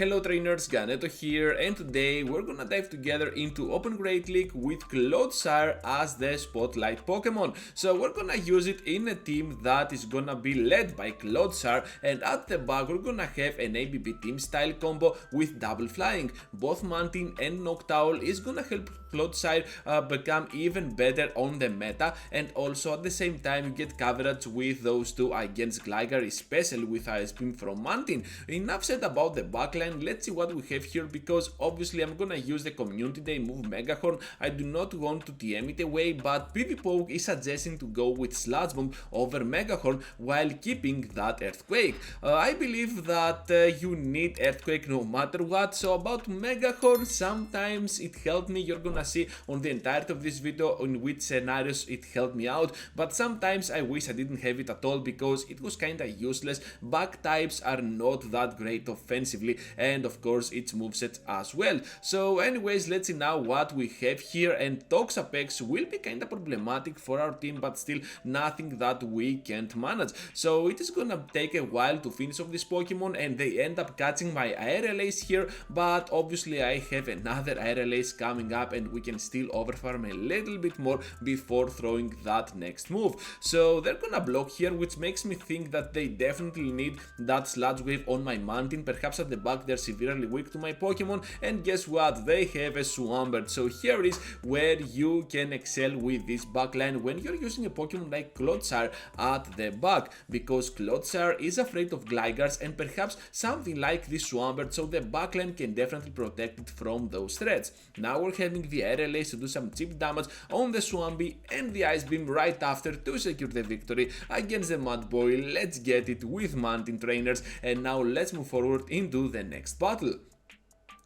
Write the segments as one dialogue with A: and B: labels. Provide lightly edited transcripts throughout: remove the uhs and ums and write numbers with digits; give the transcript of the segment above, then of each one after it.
A: Hello trainers, Ganeto here, and today we're gonna dive together into Open Great League with Clodsire as the spotlight Pokemon. So we're gonna use it in a team that is gonna be led by Clodsire, and at the back we're gonna have an ABB Team style combo with double flying. Both Mountain and Noctowl is gonna help Clodsire become even better on the meta, and also at the same time you get coverage with those two against Gligar, especially with Ice Beam from Mountain. Enough said about the backline, let's see what we have here, because obviously I'm gonna use the Community Day move Megahorn. I do not want to TM it away, but PvPoke is suggesting to go with Sludge Bomb over Megahorn while keeping that Earthquake. I believe that you need Earthquake no matter what, so about Megahorn, sometimes it helped me. You're gonna see on the entirety of this video in which scenarios it helped me out, but sometimes I wish I didn't have it at all because it was kinda useless. Back types are not that great offensively, and of course its moveset as well. So anyways, let's see now what we have here, and Toxapex will be kinda problematic for our team, but still nothing that we can't manage. So it is gonna take a while to finish off this Pokemon, and they end up catching my Aerial Ace here, but obviously I have another Aerial Ace coming up and we can still overfarm a little bit more before throwing that next move. So they're gonna block here, which makes me think that they definitely need that Sludge Wave on my Mountain. Perhaps at the back they're severely weak to my Pokemon, and guess what, they have a Swampert. So here is where you can excel with this backline when you're using a Pokemon like Clodsire at the back, because Clodsire is afraid of Glygars and perhaps something like this Swampert, so the backline can definitely protect it from those threats. Now we're having the Aerial Ace to do some cheap damage on the Swampy and the Ice Beam right after to secure the victory against the Mud Boy. Let's get it with Mountain trainers, and now let's move forward into the next battle.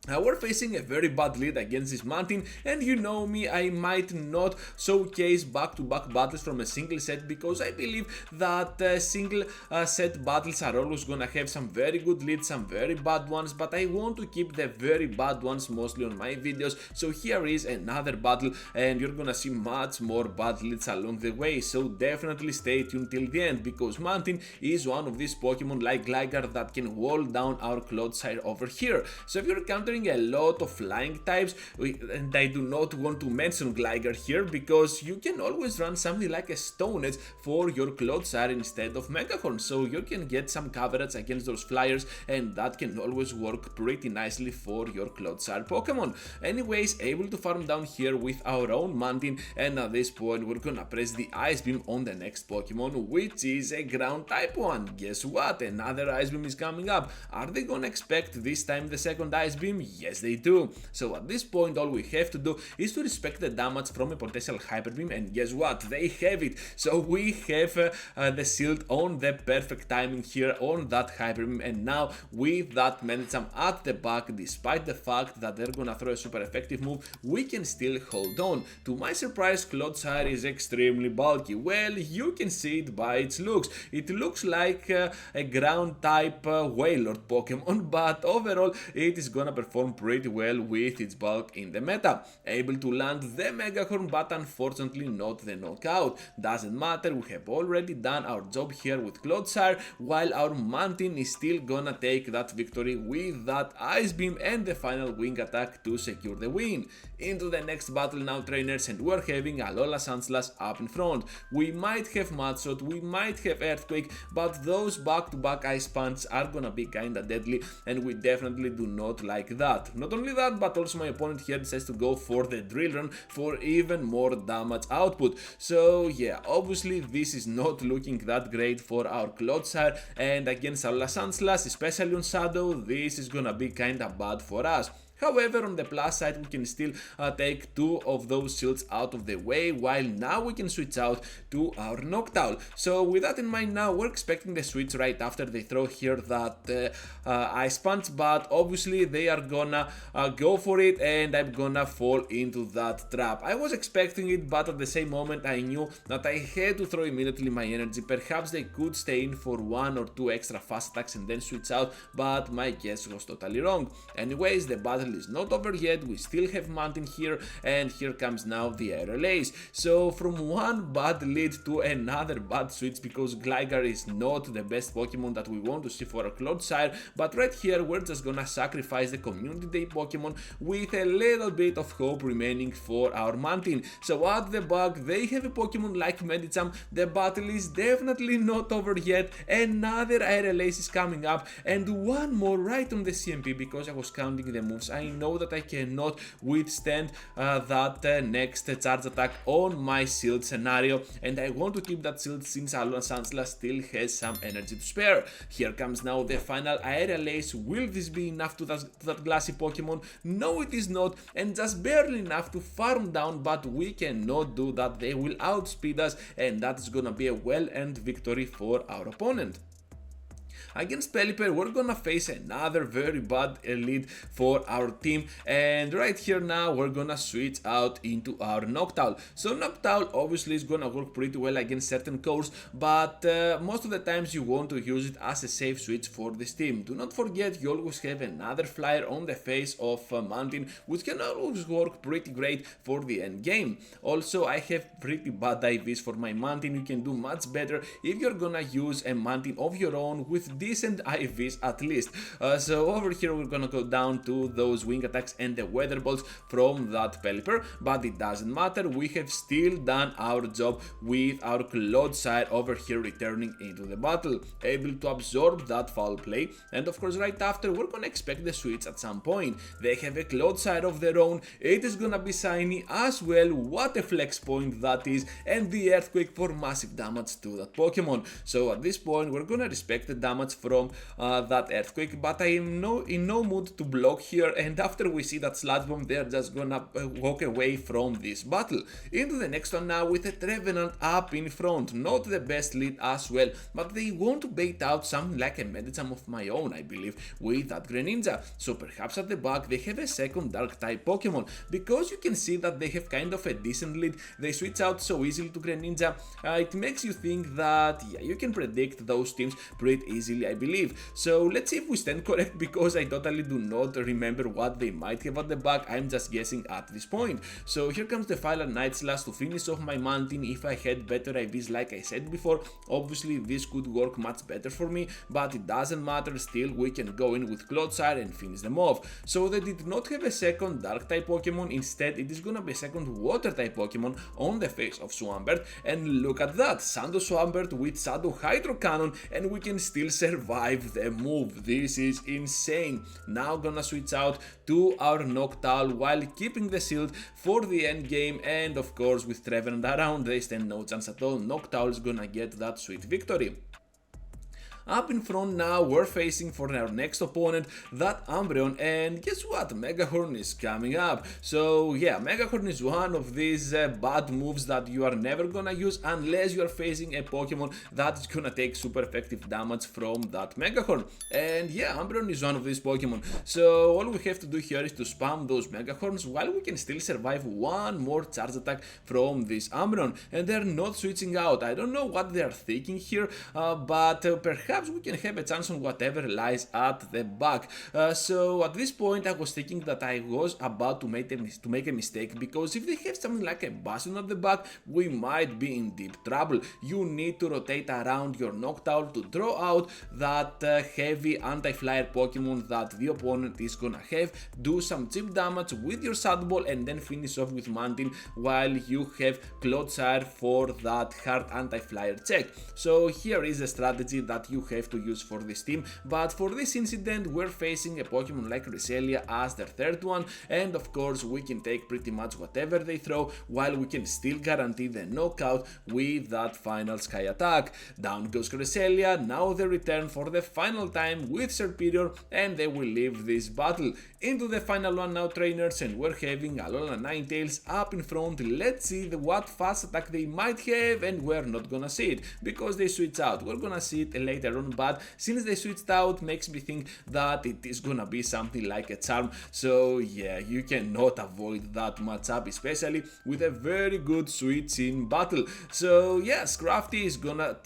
A: Now we're facing a very bad lead against this Mountain, and you know me, I might not showcase back-to-back battles from a single set, because I believe that single set battles are always gonna have some very good leads, some very bad ones, but I want to keep the very bad ones mostly on my videos. So here is another battle, and you're gonna see much more bad leads along the way, so definitely stay tuned till the end, because Mountain is one of these Pokemon like Gligar that can wall down our Clodsire over here. So if you're countering a lot of flying types, and I do not want to mention Gligar here, because you can always run something like a Stone Edge for your Clodsire instead of Megahorn, so you can get some coverage against those flyers, and that can always work pretty nicely for your Clodsire Pokemon. Anyways, able to farm down here with our own Mountain, and at this point we're gonna press the Ice Beam on the next Pokemon, which is a ground type one. Guess what, another Ice Beam is coming up. Are they gonna expect this time the second Ice Beam? Yes, they do. So at this point all we have to do is to respect the damage from a potential Hyper Beam, and guess what, they have it. So we have the shield on the perfect timing here on that Hyper Beam, and now with that Medicham at the back, despite the fact that they're gonna throw a super effective move, we can still hold on. To my surprise, Clodsire is extremely bulky. Well, you can see it by its looks. It looks like a ground type Wailord Pokemon, but overall it is gonna perform pretty well with its bulk in the meta. Able to land the Megahorn, but unfortunately not the knockout. Doesn't matter, we have already done our job here with Clodsire, while our Mountain is still gonna take that victory with that Ice Beam and the final Wing Attack to secure the win. Into the next battle now, trainers, and we're having Alola Sandslash up in front. We might have Mudshot, we might have Earthquake, but those back-to-back Ice Punch are gonna be kinda deadly, and we definitely do not like that. Not only that, but also my opponent here decides to go for the Drill Run for even more damage output. So yeah, obviously this is not looking that great for our Clodsire, and against Alola Sandslash, especially on Shadow, this is gonna be kinda bad for us. However, on the plus side, we can still take two of those shields out of the way, while now we can switch out to our Noctowl. So with that in mind, now we're expecting the switch right after they throw here that Ice Punch, but obviously they are gonna go for it, and I'm gonna fall into that trap. I was expecting it, but at the same moment I knew that I had to throw immediately my energy. Perhaps they could stay in for one or two extra fast attacks and then switch out, but my guess was totally wrong. Anyways, the battle battle is not over yet, we still have Mountain here, and here comes now the RLAs. So from one bad lead to another bad switch, because Gligar is not the best Pokemon that we want to see for a Clodsire, but right here we're just gonna sacrifice the Community Day Pokemon with a little bit of hope remaining for our Mountain. So at the back they have a Pokemon like Medicham, the battle is definitely not over yet, another RLAs is coming up, and one more right on the CMP, because I was counting the moves. I know that I cannot withstand that next charge attack on my shield scenario, and I want to keep that shield since Alolan Sansla still has some energy to spare. Here comes now the final Aerial Ace. Will this be enough to that glassy Pokemon? No, it is not, and just barely enough to farm down, but we cannot do that. They will outspeed us, and that is gonna be a well-earned victory for our opponent. Against Pelipper, we're gonna face another very bad lead for our team, and right here now we're gonna switch out into our Noctowl. So Noctowl obviously is gonna work pretty well against certain cores, but most of the times you want to use it as a safe switch for this team. Do not forget, you always have another flyer on the face of Mountain, which can always work pretty great for the end game. Also, I have pretty bad IVs for my Mountain. You can do much better if you're gonna use a Mountain of your own with decent IVs at least. So over here we're gonna go down to those wing attacks and the weather balls from that Pelipper, but it doesn't matter, we have still done our job with our Clodsire over here returning into the battle, able to absorb that foul play, and of course right after we're gonna expect the switch at some point. They have a Clodsire of their own, it is gonna be shiny as well, what a flex point that is, and the Earthquake for massive damage to that Pokemon. So at this point we're gonna respect the damage from that Earthquake, but I am in no mood to block here, and after we see that Sludge Bomb, they're just gonna walk away from this battle. Into the next one now with a Trevenant up in front, not the best lead as well, but they want to bait out something like a Medicham of my own, I believe, with that Greninja. So perhaps at the back they have a second Dark type Pokemon, because you can see that they have kind of a decent lead, they switch out so easily to Greninja, it makes you think that yeah, you can predict those teams pretty easily, I believe. So let's see if we stand correct, because I totally do not remember what they might have at the back, I'm just guessing at this point. So here comes the final Night Slash to finish off my Mountain. If I had better IVs like I said before, obviously this could work much better for me, but it doesn't matter, still we can go in with Clodsire and finish them off. So they did not have a second Dark type Pokemon, instead it is gonna be a second Water type Pokemon on the face of Swampert, and look at that, Sando Swampert with Shadow Hydro Cannon, and we can still survive the move. This is insane. Now gonna switch out to our Noctowl while keeping the shield for the end game, and of course with Trevenant around they stand no chance at all. Noctowl is gonna get that sweet victory. Up in front now, we're facing for our next opponent, that Umbreon, and guess what? Megahorn is coming up. So yeah, Megahorn is one of these bad moves that you are never gonna use unless you are facing a Pokemon that is gonna take super effective damage from that Megahorn. And yeah, Umbreon is one of these Pokemon. So all we have to do here is to spam those Megahorns while we can still survive one more charge attack from this Umbreon. And they're not switching out. I don't know what they are thinking here, but perhaps we can have a chance on whatever lies at the back. So at this point I was thinking that I was about to make a mistake, because if they have something like a Bastion at the back, we might be in deep trouble. You need to rotate around your Noctowl to draw out that heavy anti-flyer Pokemon that the opponent is gonna have, do some cheap damage with your Shadow Ball, and then finish off with Mountain while you have Clodsire for that hard anti-flyer check. So here is a strategy that you have to use for this team, but for this incident we're facing a Pokemon like Cresselia as their third one, and of course we can take pretty much whatever they throw while we can still guarantee the knockout with that final Sky attack. Down goes Cresselia, now they return for the final time with Serperior, and they will leave this battle. Into the final one now, trainers, and we're having Alolan Ninetales up in front. Let's see what fast attack they might have, and we're not gonna see it because they switch out. We're gonna see it later Heron, but since they switched out, makes me think that it is gonna be something like a charm. So yeah, you cannot avoid that matchup, especially with a very good switch in battle. So yeah, Scrafty is gonna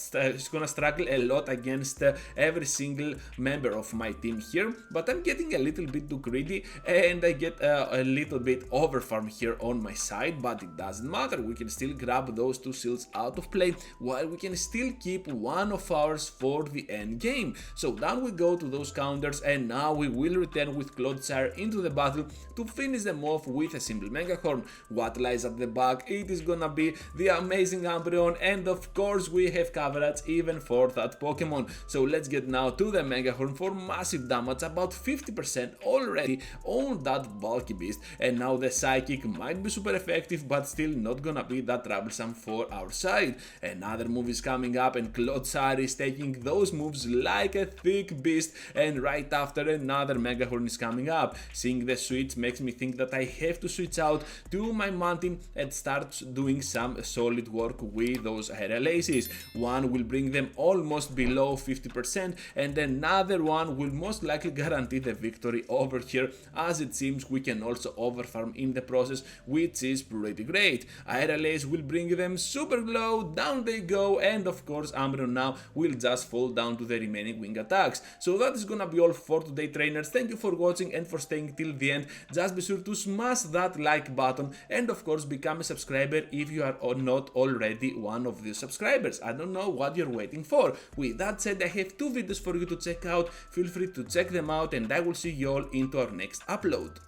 A: struggle a lot against every single member of my team here, but I'm getting a little bit too greedy and I get a little bit over farm here on my side, but it doesn't matter. We can still grab those 2 seals out of play while we can still keep one of ours for the end game. So down we go to those counters, and now we will return with Clodsire into the battle to finish them off with a simple Mega Horn. What lies at the back? It is gonna be the amazing Umbreon, and of course we have coverage even for that Pokemon. So let's get now to the Mega Horn for massive damage, about 50% already on that bulky beast, and now the Psychic might be super effective but still not gonna be that troublesome for our side. Another move is coming up and Clodsire is taking those moves like a thick beast, and right after another Mega Horn is coming up. Seeing the switch makes me think that I have to switch out to my Mantin and start doing some solid work with those aerial aces. One will bring them almost below 50% and another one will most likely guarantee the victory over here, as it seems we can also overfarm in the process, which is pretty great. Aerial ace will bring them super low, down they go, and of course Umbreon now will just fall down to the remaining wing attacks. So that is gonna be all for today, trainers. Thank you for watching and for staying till the end. Just be sure to smash that like button and of course become a subscriber if you are not already one of the subscribers. I don't know what you're waiting for. With that said, I have 2 videos for you to check out. Feel free to check them out and I will see you all into our next upload.